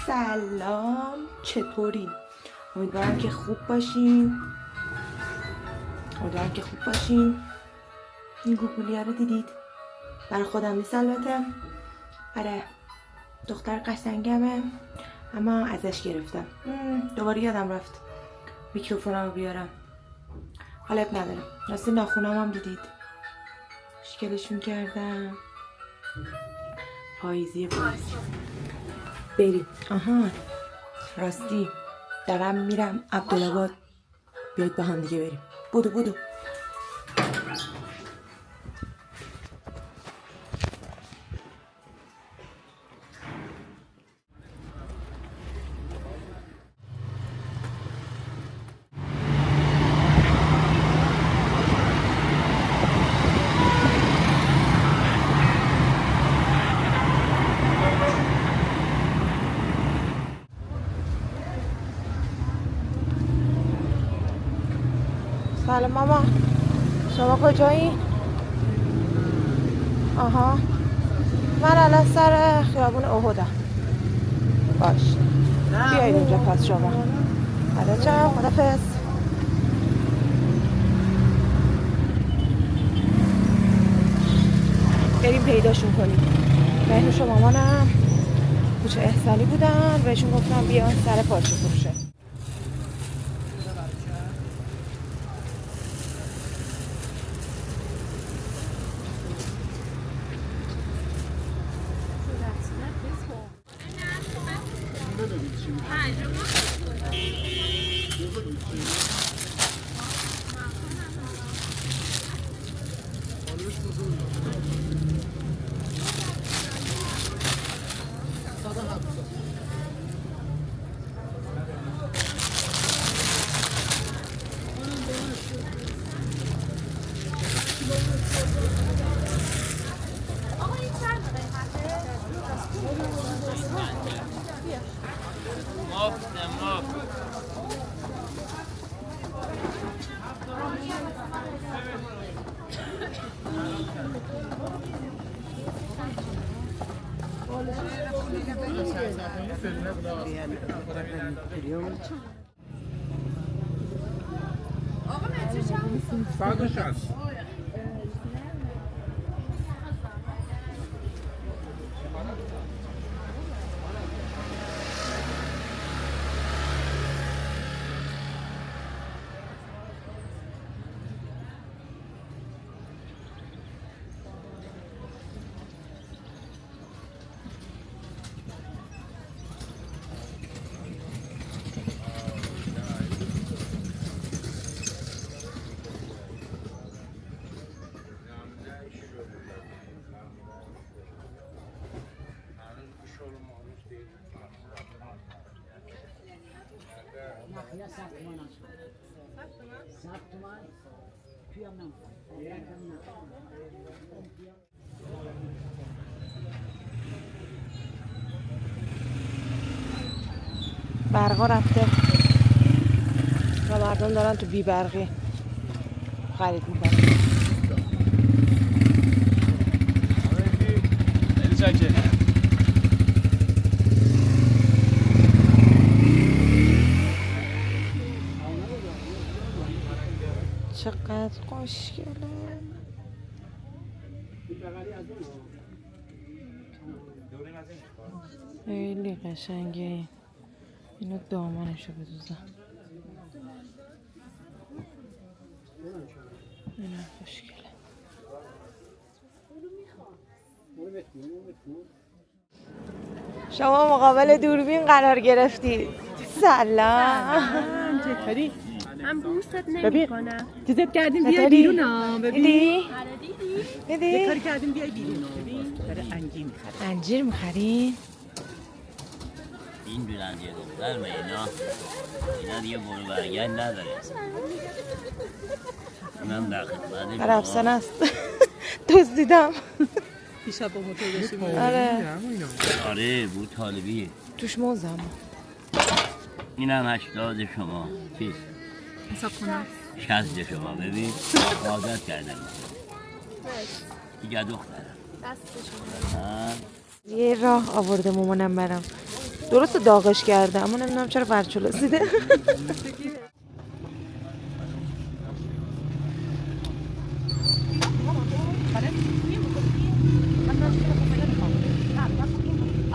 سلام، چطوری؟ امیدوارم که خوب باشین. این گوگلی‌ها رو دیدید؟ برای خودم نیست البته، برای دختر قشنگمه، اما ازش گرفتم. دوباره یادم رفت میکروفونم رو بیارم. حالا اب ندارم. راستی ناخونام هم دیدید؟ شکلشون کردم پاییزی. بریم. آها راستی دارم میرم عبدالآباد، بیاید با هم دیگه بریم. بودو سلام ماما، شما کجایی؟ آها من الان سر خیابون احدم. باش بیایید اینجا پس شما. حالا چه؟ خدافظ. بریم پیداشون کنیم. بهنوش و مامانم کوچه احسانی بودن، بهشون گفتم بیان سر پارچه فروشه. برقا رفته و مردم دارن تو بی برقی خرید میکنن. چقدر خوشگله، خیلی قشنگه. اینو دامانشو بدوزم. اینو خوشگله. شما مقابل دوربین قرار گرفتی. سلام، چطوری؟ من بوست نمی‌کنم. چیزت کردیم بیای بیرون ها. ببین. دیدی؟ یه کاری کردیم بیای بیرون. ببین. داره انجیر می‌خره. انجیر می‌خری؟ این دونم یه دختر و اینا دیگه برو برگرد نداره. اونم در خدمت در افسانه است. دزدیدم. دیشب با موتور داشتیم. آره بود طالبیه. توش موزم. اینم 80 شما. چیز؟ حساب کنم. 60 شما ببین. عادت کردم. دیگه دخترم. دست شما. یه راه آورده مامانم برام. درست داغش کرده اما نمیدونم چرا ورچو رسیده.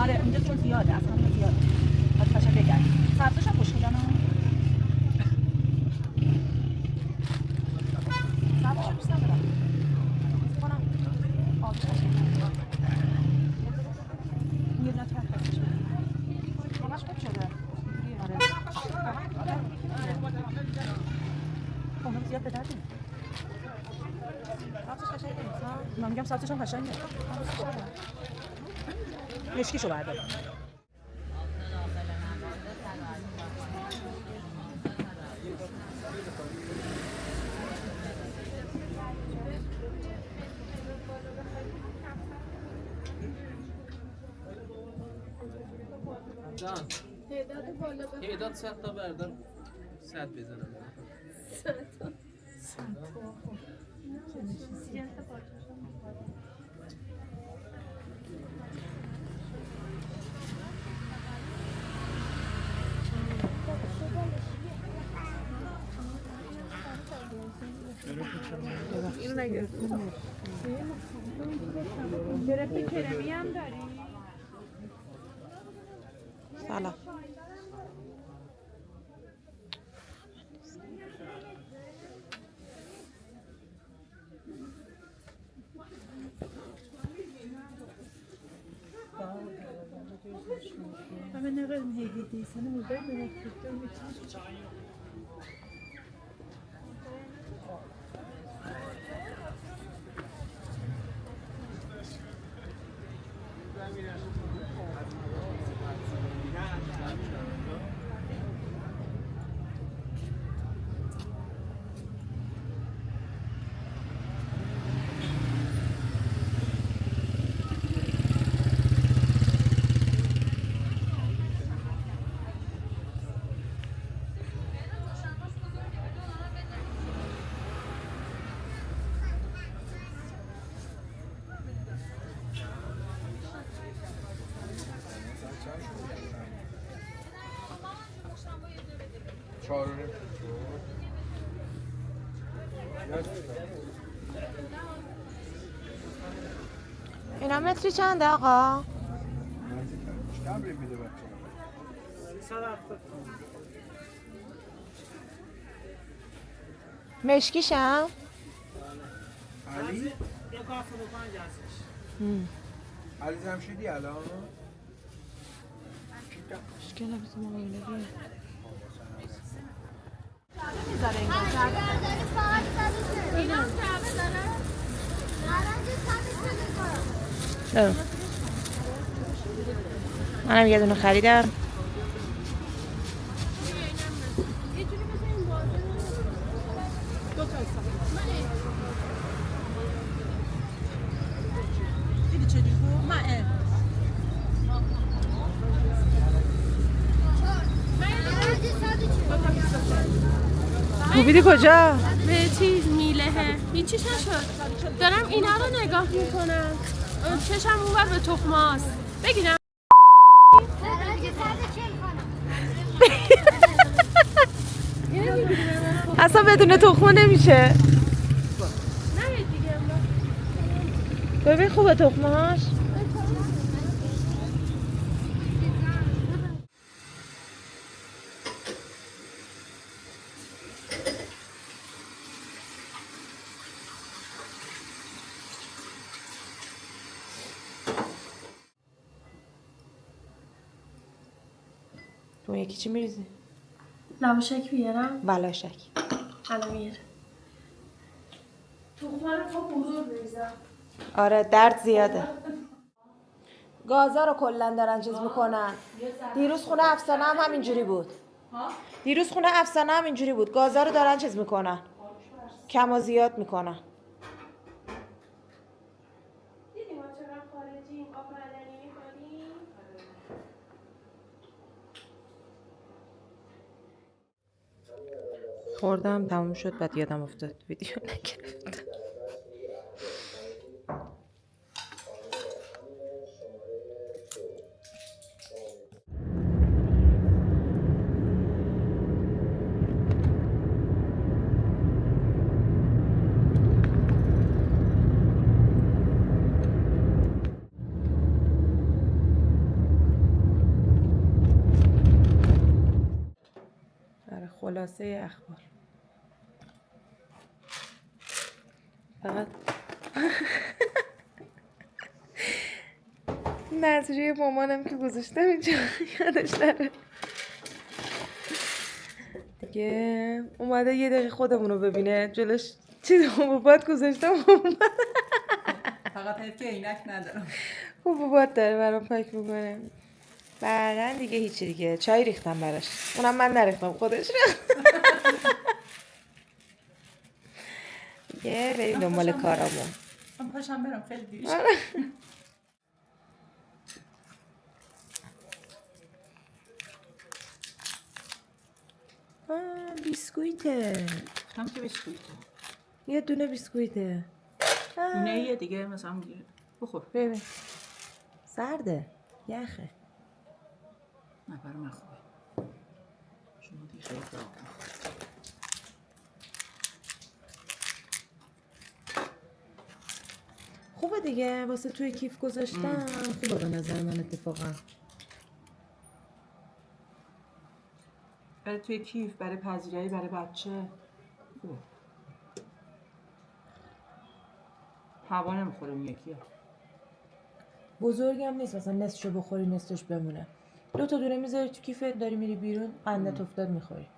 آره اونجا چون زیاده، از همه زیاده. باید قشنگ بگردی. سبزش هم خوشگله نه؟ سبزش هم بیست ندارم. کنم آبی قشنگ. یه دونه تر خواستش بدیم. همش خوب شده. آره. اونم زیاد به درد نمی‌خوره. سبزش قشنگه. من میگم سبزش هم قشنگه. مشکیشو بردار. تعداد 100 تا بردار 100 بزنم. 100 تا. اینو نگرفتم. گرفته کرمی هم داری؟ سلام. Ben ne kadar hediyesini burada merak ettiğim için. اینا متری چنده آقا؟ مشکیشم؟ علی؟ یه کار فروخان هستش. علی جمشیدی الان؟ مشکل بسه ما اینه بیم. میذاره این گفتر اینا هم کعبه داره؟ منم یه دونه خریدم. دیدی چه دیگو؟ من کوبیدی کجا؟ به چیز میلهه هیچیش نشد. دارم اینا رو نگاه میکنم. چشم اونور به تخماست. بگیرم. اصلا بدون تخمه نمیشه. نه دیگه ببین خوبه تخمه هاش. تو یکی چی میریزی؟ لواشک بیارم. بلاشک. الان میاره. تخمه رو خب بزرگ بریزم. آره درد زیاده. گازا رو کلا دارن چیز میکنن. دیروز خونه افسانه هم همینجوری بود. دیروز خونه افسانه هم اینجوری بود. گازا رو دارن چیز میکنن. کم و زیاد میکنن. دیدی ما چقدر خارجیم آب معدنی میکنیم؟ خوردم تموم شد بعد یادم افتاد ویدیو نگرفتم. خلاصه اخبار. فقط نظریه مامانم که گذاشتم اینجا یادش نره دیگه. اومده یه دقیقه خودمون رو ببینه جلوش چیز حبوبات گذاشتم. فقط حیف که عینک ندارم. حبوبات داره برام پاک میکنه. بعدن دیگه هیچی دیگه. چای ریختم براش، اونم من نریختم، خودش ریخت. دیگه بریم دنبال کارامون. من پاشم برم، خیلی دیر شد. بیسکویته. گفتم که بسکویت یه دونه بیسکویته. دونه یه دیگه مثلا میگیره بخور. ببین سرده، یخه. نه برای من خوبه. شما دیگه خیلی داغ. خوبه دیگه، واسه توی کیف گذاشتم. خوبه به نظر من اتفاقا. برای توی کیف، برای پذیرایی، برای بچه خوبه. هوا نمیخوره اون یکیه. بزرگم نیست مثلا نصفشو بخوری نصفش بمونه. 2 تا دونه میذاری تو کیفت، داری میری بیرون قندت افتاد میخوری.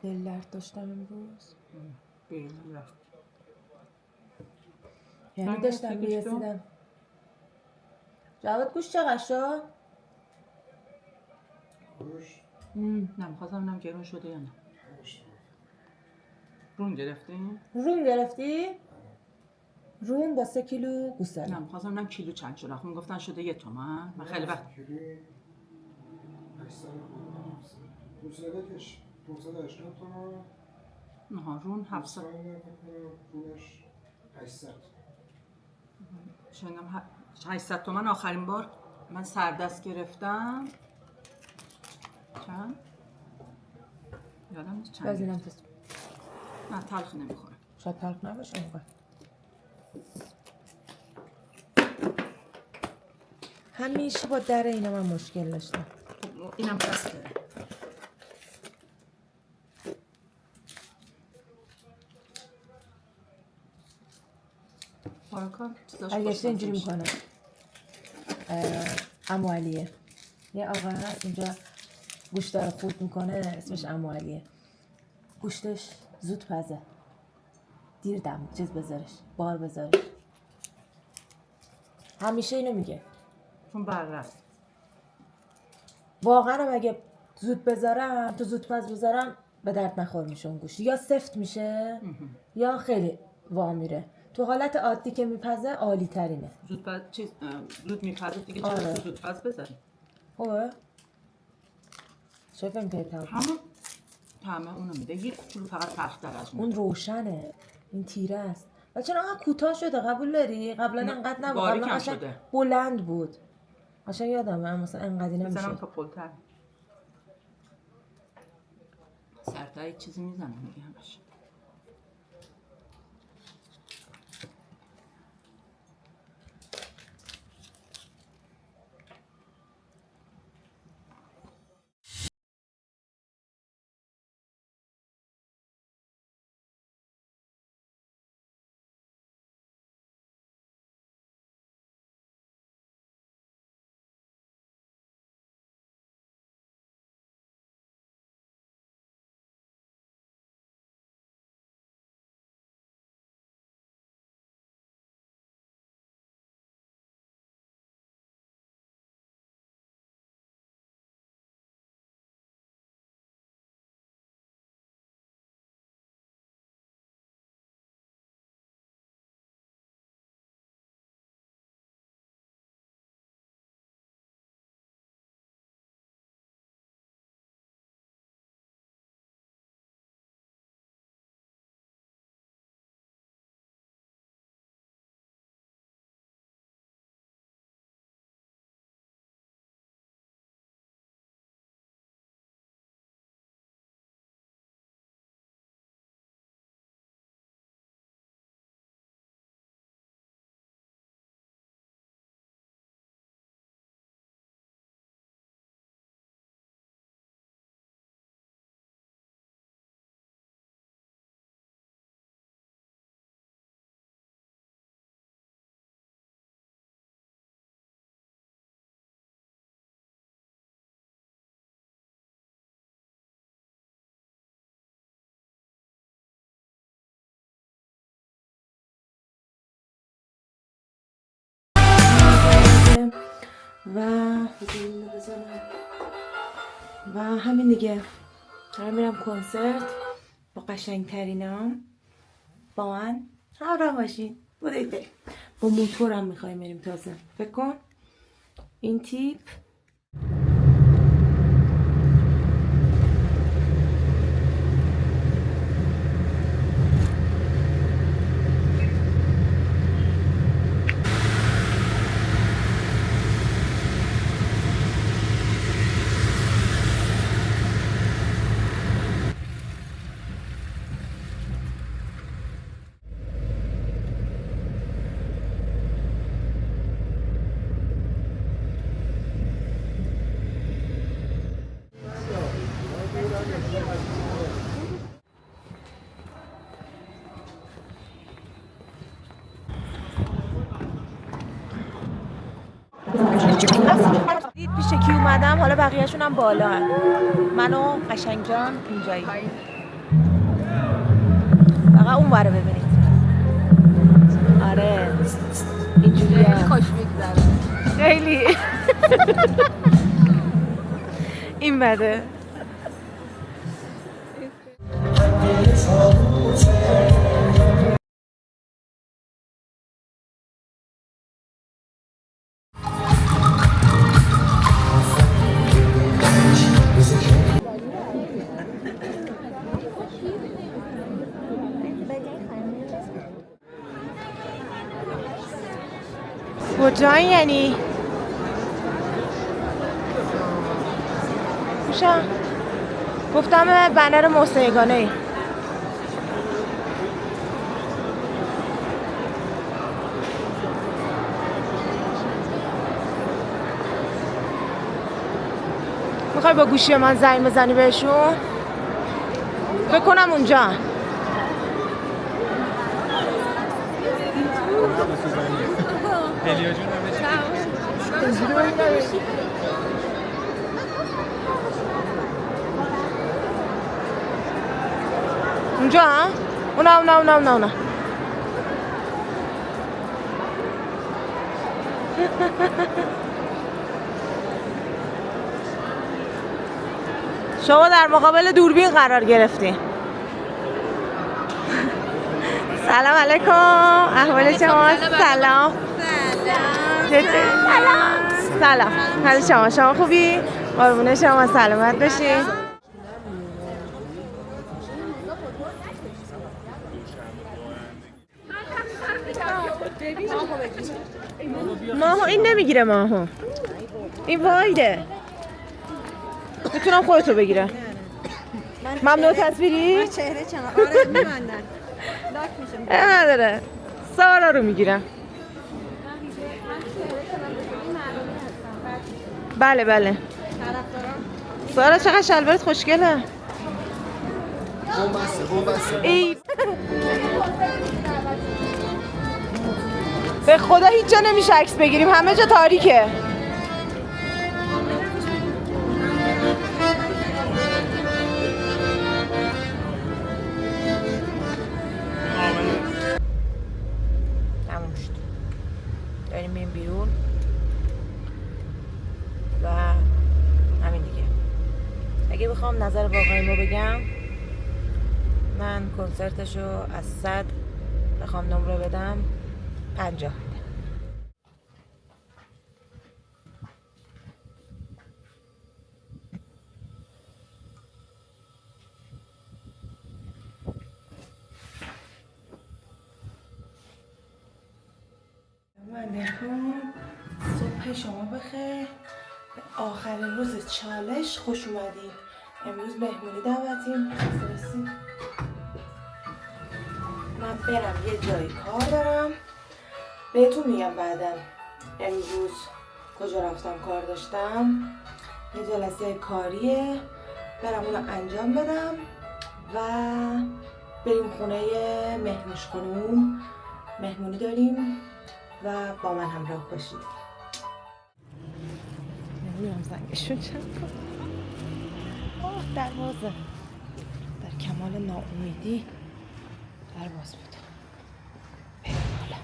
دل درد داشتم امروز. بیرون رفت. یعنی من داشتم گفتی گوشتو؟ میرسیدم. جواد گوش چقدر شد؟ نه میخواستم ببینم گرون شده یا نه. رون گرفتیم؟ رون گرفتی؟ رون با 3 کیلو گوساله. نه میخواستم ببینم کیلو چند شده. خب میگفتن شده 1 تومن. من خیلی وقت گوساله‌ش 580 تومن. نه رون 700 رونش 800. شنیدم 800 تومن آخرین بار من سردست گرفتم. چند؟ یادم نیست چند. بزنم گرفتم. نه تلخ نمیخوره. شاید تلخ نباشه اونقدر. همیشه با در اینا من مشکل داشتم. اینم پس داره. بارکان چیزاش برگشته اینجوری خوشمزه میکنه. عمو علیه. یه آقا هست اینجا گوشت رو خورد میکنه، اسمش عمو علیه. گوشتش زود پزه. دیر دم چیز بذارش، بار بذارش. همیشه اینو میگه. چون بررست. واقعا هم اگه زود بذارم، تو زود پز بذارم به درد نخور میشه اون گوشت. یا سفت میشه یا خیلی وا میره. تو حالت عادی که میپزه عالی ترینه. زود میپزه دیگه. چرا آره. زود پز بذاری؟ خوبه؟ شاید که همون طعمه اونو میده. یه کوچولو فقط تلختر از اون روشنه، این تیره است. و چرا انقدر کوتاه شده؟ قبول داری؟ قبلا انقدر نبود. باریک قبلا هم قشنگ شده. بلند بود. قشنگ یادمه مثلا انقدی میزنم نمیشه. تا پلتر. سرتایی چیزی میزنم میگه همش. و بذاریم بزنم و همین دیگه. دارم میرم کنسرت با قشنگترینام. با من همراه باشین. بودید بریم. با موتورم میخوایم بریم تازه. فکر کن این تیپ دید پیش کی اومدم. حالا بقیه‌شون هم بالا هست. من و قشنگ جان اینجایی. فقط اون بره ببینید. آره اینجوریه. خیلی خوش میگذره. خیلی این بده. کجا یعنی؟ خوشم گفتم بنر موسیقانه ای. میخوای با گوشی من زنگ بزنی بهشون؟ فکر کنم اونجا. اونجا ها؟ اونا شما در مقابل دوربین قرار گرفتین. سلام علیکم. احوال شما؟ سلام. سلام. حال شما خوبی؟ قربون شما سلامت باشین. ماهو این نمیگیره. ماهو این وایده. میتونم خودتو بگیرم. ممنوع تصویری؟ چهره چند آره میبندن لاک میشه. نداره. سارا رو میگیرم. بله سارا چقدر شلوارت خوشگله. ای به خدا هیچ جا نمیشه عکس بگیریم. همه جا تاریکه. تموم شد. داریم میریم بیرون و همین دیگه. اگه بخوام نظر واقعیمو بگم، من کنسرتشو از 100 بخوام نمره بدم 50 میدم. صبح شما بخیر. به آخرین روز چالش خوش اومدین. امروز مهمونی دعوتیم. من برم یه جایی کار دارم. بهتون میگم بعداً امروز کجا رفتم کار داشتم. یه جلسه کاریه. برم اونو انجام بدم و بریم خونه مهنوش خانوم. مهمونی داریم و با من همراه باشید. نمیدونم زنگشون چند کن. دروازه در کمال ناامیدی در باز بود. بریم بالا.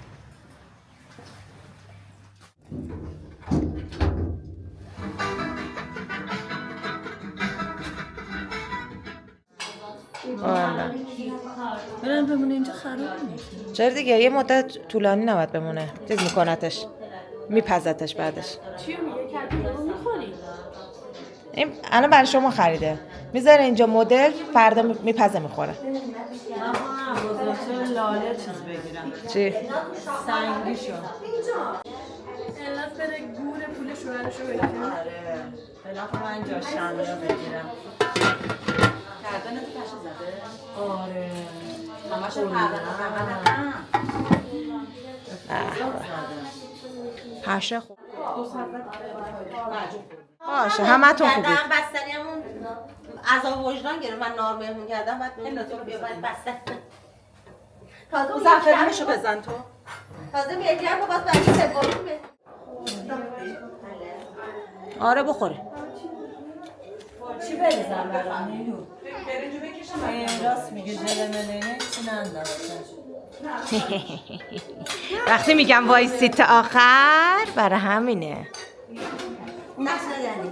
والا برم بمونه اینجا خراب میشه. چرا دیگه یه مدت طولانی نباید بمونه. چیز میکنتش میپزتش بعدش. چی میگه کدو میخوری؟ این الان برای شما خریده. میذاره اینجا مدل فردا میپزه میخوره. بزرگتر لاله چیز بگیرم. چی؟ سنگی شو. علت بره گور پول شوهرشو بگیره. آره. بالاخره من جاشنیا بگیرم. کردن تو پشه زده؟ آره. همش کردن. پشه خوب. باشه همتون خوبید. بستنیمون عذاب وجدان گرفت. من نار مهمون کردم بعد باید بستن. تازه زعفرانشو بزن تو. تازه میگم باز برای سومی آره بخوره. چی بریزم برام نیلو؟ راست میگه ژل ملینه چی ننداخته. وقتی میگم وایسید تا آخر برای همینه. نشد یعنی